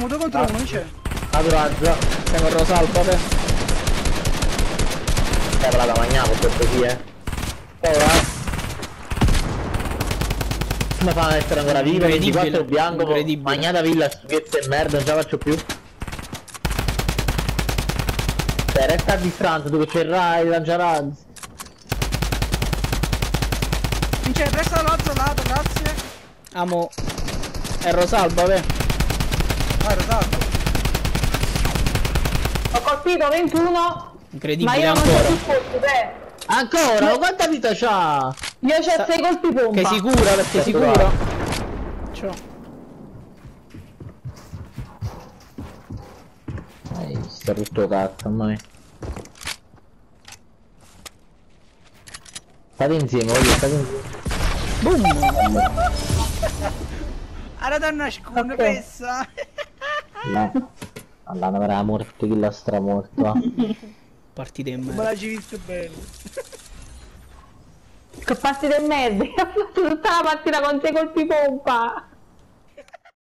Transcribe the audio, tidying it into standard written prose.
Siamo 2 contro 1, non c'è. Aduraggio. Siamo il Rosalba, beh. La da mangiare per così, Come fa a essere ancora vivo? 24 bianco, magnata villa, schifezza e merda, non ce la faccio più. Cioè, resta a distanza, tu che c'è il lanciarazzi. Vince, presta dall'altro lato, grazie. Amo. È Rosalba, beh. Ah, Rosalba. Ho colpito 21. Incredibile, Ma io non ancora. c'ho più colpi, Ancora? Ma quanta vita c'ha? Io c'ho 6 colpi pompa. Che sicura, perché sicura. Ciao. Sta tutto cazzo, ormai. State insieme, voglio, state insieme. Boom! Ara da nascono, pressa. No. Andando per la morte, chi la stramorto. Partite in Ma merda. la ci visto bene. Che partita di merda. Ho fatto tutta la partita con 6 colpi pompa.